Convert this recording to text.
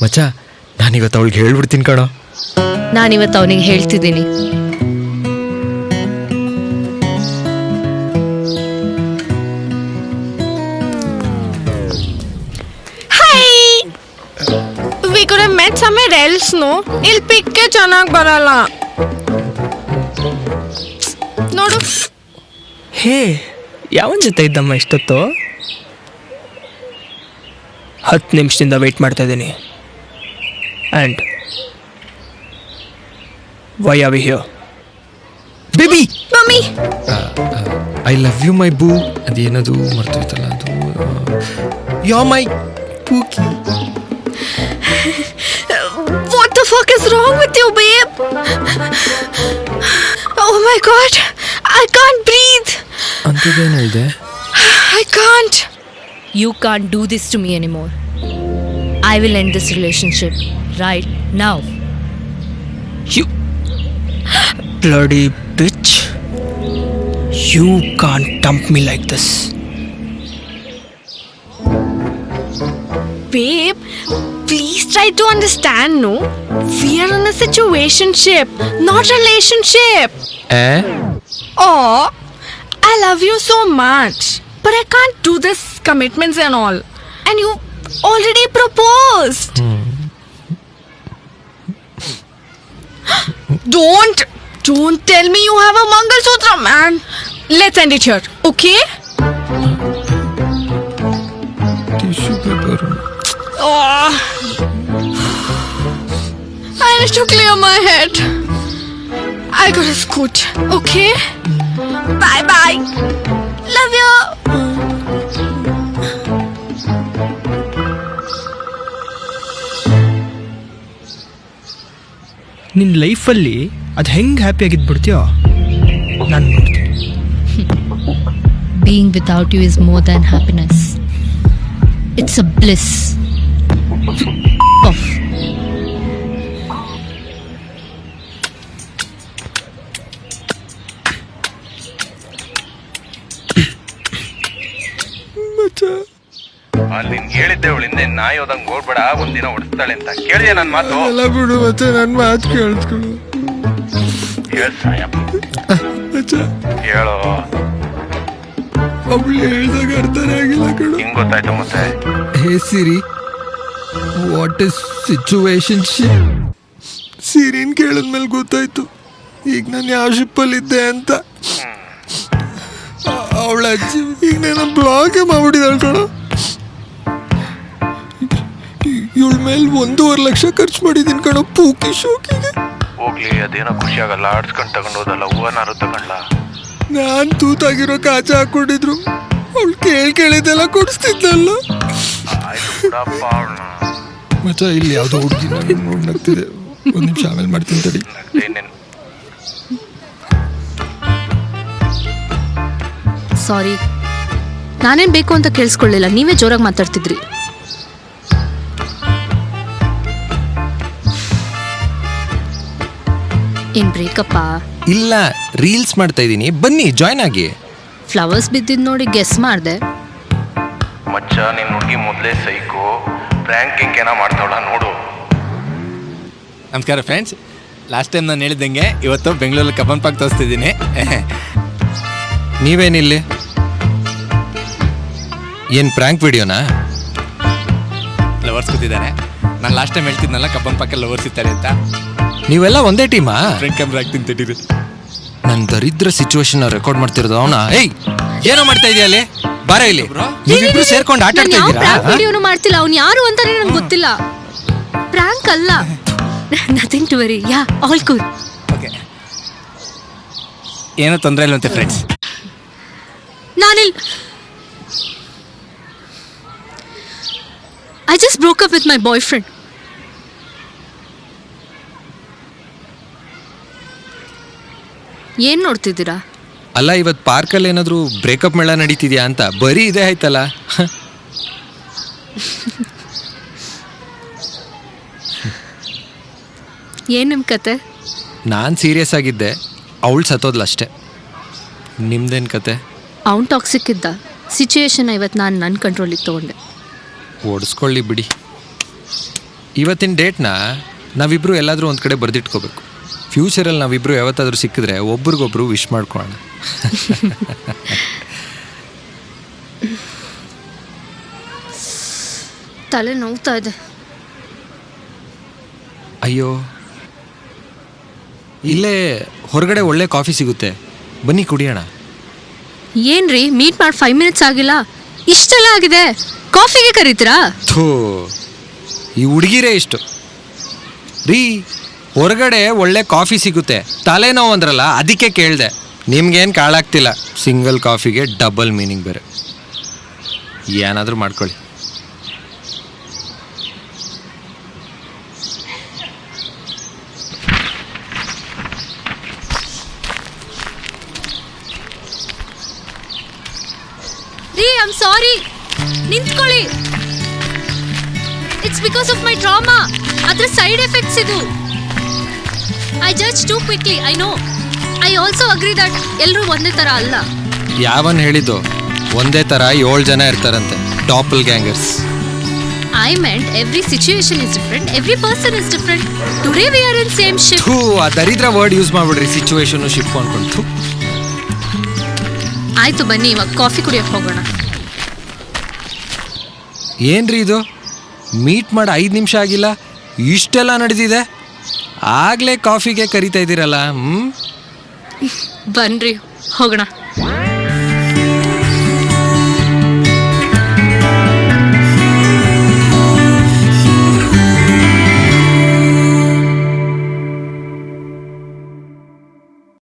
ಮಚ್ಚ ನಾನಿವತ್ತು ಅವಳಿಗೆ ಹೇಳ್ಬಿಡ್ತೀನಿ ಕಣೋ. ನಾನಿವತ್ತು ಅವನಿಗೆ ಹೇಳ್ತಿದ್ದೀನಿ. We could have met somewhere else, no? ಇಲ್ಲಿ ಪಿಕ್ಕೆ ಚೆನ್ನಾಗಿ ಬರಲ್ಲ ನೋಡು. ಹೇ, ಯಾವನ ಜೊತೆ ಇದ್ದಮ್ಮ ಇಷ್ಟೊತ್ತು? 10 ನಿಮಿಷದಿಂದ ವೆಯ್ಟ್ ಮಾಡ್ತಾ ಇದ್ದೀನಿ. And why are we here? Baby, mummy, I love you my boo. ಅದೇನದು ಮರ್ತೋಯ್ತಲ್ಲ, ಅದು ಯೋ ಮೈ ಪೂಕಿ. what the fuck is wrong with you, babe? Oh my god, I can't breathe. ಅಂಥದ್ದೇನು ಹೇಳಿದೆ? I can't. You can't do this to me anymore. I will end this relationship right now. You bloody bitch. You can't dump me like this. Babe, please try to understand, no? We are in a situationship, not relationship. Oh, I love you so much, but I can't do this commitments and all. And you already proposed. Don't tell me you have a Mangalsutra, man. Let's end it here, okay? Tissue paper. Oh, I need to clear my head. I gotta scoot, okay? Bye bye. Love you. ನಿನ್ನ ಲೈಫಲ್ಲಿ ಅದು ಹೆಂಗೆ ಹ್ಯಾಪಿಯಾಗಿದ್ಬಿಡ್ತೀಯೋ ನಾನು ನೋಡ್ತೀನಿ. Being without you is more than happiness. It's a bliss. Off. ಅಲ್ಲಿ ಹೇಳಿದ್ದೆ ಅವಳಿಂದೆ ನಾಯಿ ಹೋದಂಗೆ ಓಡ್ಬೇಡ, ಒಂದಿನ ಹೊಡಿಸ್ತಾಳೆ ಅಂತ. ಕೇಳಿದೆ ನನ್ನ ಮಾತು? ಎಲ್ಲ ಬಿಡು ಮತ್ತೆ, ನನ್ನ ಮಾತು ಕೇಳಿಸ್ಕೊಳು. ಹೇಳೋ, ಅವಳು ಹೇಳ್ದಾಗ ಅರ್ಥನೇ ಆಗಿಲ್ಲ ಕಣು. ಹಿಂಗ್ ಗೊತ್ತಾಯ್ತು ಮತ್ತೆ? ಹೇ ಸಿರಿ, ವಾಟ್ ಇಸ್ ಸಿಚುವೇಶನ್ಶಿಪ್? ಸಿರಿನ್ ಕೇಳಿದ್ಮೇಲೆ ಗೊತ್ತಾಯ್ತು ಈಗ ನಾನು ಯಾವ ಶಿಪ್ಪಲ್ಲಿದ್ದೆ ಅಂತ. ಅವಳ ಅಜ್ಜಿ ಈಗ ನಾನು ಬ್ಲಾಗೇ ಮಾಡ್ಬಿಟ್ಟಿದ್ದಾಳೆ ಕಣೋ. ಇವಳ ಮೇಲೆ 1.5 ಲಕ್ಷ ಖರ್ಚು ಮಾಡಿದ್ದೀನಿ ಕಣೋ ಪೂಕಿ ಶೋಕಿಗೆ. ಹೋಗ್ಲಿ, ಅದೇನೋ ಖುಷಿ ಆಗಲ್ಲ. ಆಡ್ಸ್ಕೊಂಡು ತಗೊಂಡೋದಲ್ಲ, ಹೂವನಾರು ತಗೊಂಡ್ಲ. ನಾನು ತೂತಾಗಿರೋ ಕಾಚ ಹಾಕೊಂಡಿದ್ರು ಅವಳು ಕೇಳಿದೆಲ್ಲ ಕೊಡಿಸ್ತಿದ್ದಲ್ಲ. ಆಯ್ತು ಬಿಡಪ್ಪ ಅವಳನ್ನ. ಮಚ್ಚ ಇಲ್ಲಿ ಯಾವುದೋ ಹುಡುಗಿ ನೋಡಿ ನಗ್ತಿದೆ. 1 ನಿಮಿಷ ಆಮೇಲೆ ಮಾಡ್ತೀನಿ ತಡಿ. ಸಾರಿ, ನಾನೇನು ಬೇಕು ಅಂತ ಕೇಳಿಸ್ಕೊಳ್ಳಿಲ್ಲ, ನೀವೇ ಜೋರಾಗಿ ಮಾತಾಡ್ತಿದ್ರಿ. ಏನ್ ಬ್ರೇಕಪ್ಪಾ? ಇಲ್ಲ, ರೀಲ್ಸ್ ಮಾಡ್ತಾ ಇದ್ದೀನಿ, ಬನ್ನಿ ಜಾಯ್ನ್ ಆಗಿ. ಫ್ಲವರ್ಸ್ ಬಿದ್ದಿದ್ ನೋಡಿ ಗೆಸ್ ಮಾಡಿದೆ. ಮಚ್ಚ, ನಿನ್ನ ಹುಡುಗಿ ಮೊದಲೇ ಸೈಕೋ. ರ್ಯಾಂಕಿಂಗ್ ಏನೋ ಮಾಡ್ತಾವಳ ನೋಡು. ನಮಸ್ಕಾರ ಫ್ರೆಂಡ್ಸ್. ಲಾಸ್ಟ್ ಟೈಮ್ ನಾನು ಹೇಳಿದ್ದಂಗೆ ಇವತ್ತು ಬೆಂಗಳೂರಲ್ಲಿ ಕಬ್ಬನ್ ಪಾಕ್ ತೋರಿಸ್ತಿದ್ದೀನಿ. ನೀವೇನಿಲ್ಲಿ ಏನು ಪ್ರ್ಯಾಂಕ್ ವಿಡಿಯೋನಾ? ಲವರ್ಸ್ ಕೂತಿದ್ದಾರೆ. ನಾನು ಲಾಸ್ಟ್ ಟೈಮ್ ಹೇಳ್ತಿದ್ನಲ್ಲ ಕಬ್ಬನ್ ಪಾಕಲ್ಲಿ ಲವರ್ಸ್ ಇರ್ತಾರೆ ಅಂತ. ನೀವೆಲ್ಲ ಒಂದೇ ಟೀಮಾ? ಫ್ರೆಂಡ್ ಕ್ಯಾಮ್ರಾ ಹಾಕ್ತೀನಿ ತಡೀರಿ. ನನ್ನ ದರಿದ್ರ ಸಿಚುವೇಶನ್ ರೆಕಾರ್ಡ್ ಮಾಡ್ತಿರೋದು ಅವನ. ಏಯ್, ಏನೋ ಮಾಡ್ತಾ ಇದೆಯಾ ಅಲ್ಲಿ? ಬಾರ ಇಲ್ಲಿ. ನೀವಿಬ್ರು ಸೇರ್ಕೊಂಡು ಆಟ ಆಡ್ತಾ ಇದ್ದೀರಾ? ವಿಡಿಯೋನು ಮಾಡ್ತಿಲ್ಲ, ಅವ್ನು ಯಾರು ಅಂತಾನೆ ನಂಗೆ ಗೊತ್ತಿಲ್ಲ. ಪ್ರಾಂಕ್ ಅಲ್ಲ. Nothing to worry. Ya, all cool. Okay, ಏನೋ ತೊಂದರೆ ಇಲ್ಲಂತೆ friends. I just broke up with my boyfriend. ಏನ್ ನೋಡ್ತಿದ್ದೀರಾ? ಅಲ್ಲ, ಇವತ್ತು ಪಾರ್ಕಲ್ಲಿ ಏನಾದರೂ ಬ್ರೇಕಪ್ ಮೇಳ ನಡೀತಿದ್ಯಾ ಅಂತ. ಬರೀ ಇದೇ ಆಯ್ತಲ್ಲ. ಏನ್ ನಿಮ್ ಕತೆ? ನಾನು ಸೀರಿಯಸ್ ಆಗಿದ್ದೆ, ಅವಳು ಸತ್ತೋದ್ಲಷ್ಟೇ. ನಿಮ್ದೇನು ಕತೆ? ಅವ್ನು ಟಾಕ್ಸಿಕ್ ಇದ್ದ. ಸಿಚುಯೇಷನ್ ಇವತ್ತು ನಾನು ನನ್ನ ಕಂಟ್ರೋಲಿಗೆ ತೊಗೊಂಡೆ. ಓಡಿಸ್ಕೊಳ್ಳಿ ಬಿಡಿ. ಇವತ್ತಿನ ಡೇಟ್ನ ನಾವಿಬ್ರು ಎಲ್ಲಾದರೂ ಒಂದು ಕಡೆ ಬರೆದಿಟ್ಕೋಬೇಕು. ಫ್ಯೂಚರಲ್ಲಿ ನಾವಿಬ್ರು ಯಾವತ್ತಾದ್ರೂ ಸಿಕ್ಕಿದ್ರೆ ಒಬ್ರಿಗೊಬ್ರು ವಿಶ್ ಮಾಡ್ಕೊಳ್ಳೋಣ. ತಲೆ ನೋವ್ತಾ ಇದೆ. ಅಯ್ಯೋ, ಇಲ್ಲೇ ಹೊರಗಡೆ ಒಳ್ಳೆ ಕಾಫಿ ಸಿಗುತ್ತೆ, ಬನ್ನಿ ಕುಡಿಯೋಣ. ಏನ್ರಿ ಮೀಟ್ ಮಾಡಿ 5 minutes ಆಗಿಲ್ಲ, ಇಷ್ಟೆಲ್ಲ ಆಗಿದೆ, ಕಾಫಿಗೆ ಕರೀತೀರಾ? ಥೂ, ಈ ಹುಡುಗಿರೇ ಇಷ್ಟು ರೀ. ಹೊರಗಡೆ ಒಳ್ಳೆ ಕಾಫಿ ಸಿಗುತ್ತೆ, ತಲೆನೋವು ಅಂದ್ರಲ್ಲ ಅದಕ್ಕೆ ಕೇಳಿದೆ. ನಿಮ್ಗೇನು ಕಾಳಾಗ್ತಿಲ್ಲ, ಸಿಂಗಲ್ ಕಾಫಿಗೆ ಡಬಲ್ ಮೀನಿಂಗ್ ಬೇರೆ. ಏನಾದರೂ ಮಾಡ್ಕೊಳ್ಳಿ. ರೀ, ಐ ಆಮ್ ಸಾರಿ, ನಿಂತ್ಕೊಳ್ಳಿ. It's because of my trauma. ಅದ್ರ ಸೈಡ್ ಎಫೆಕ್ಟ್ಸ್ ಇದು. I judge two quickly, I know. I also agree that ಎಲ್ಲರೂ ಒಂದೇ ಥರ ಅಲ್ಲ. ಯಾವನ್ ಹೇಳಿದ್ದು ಒಂದೇ ಥರ 7 ಜನ ಇರ್ತಾರಂತೆ, ಡಾಪಲ್ ಗ್ಯಾಂಗರ್ಸ್. I meant every situation is different, every person is different. Today we are in same ship. ಥೂ, ಆ ದರಿದ್ರ ವರ್ಡ್ ಯೂಸ್ ಮಾಡ್ಬಿಡ್ರಿ, ಸಿಚುವೇಶನ್ ಶಿಪ್ ಅನ್ಕೊಂಡು. ಆಯ್ತು, ಬನ್ನಿ ಇವಾಗ ಕಾಫಿ ಕುಡಿಯಕ್ಕೆ ಹೋಗೋಣ. ಏನ್ರಿ ಇದು, ಮೀಟ್ ಮಾಡಿ 5 ನಿಮಿಷ ಆಗಿಲ್ಲ, ಇಷ್ಟೆಲ್ಲ ನಡೆದಿದೆ, ಆಗ್ಲೇ ಕಾಫಿಗೆ ಕರಿತಾ ಇದ್ದೀರಲ್ಲ. ಬನ್ರಿ ಹೋಗೋಣ.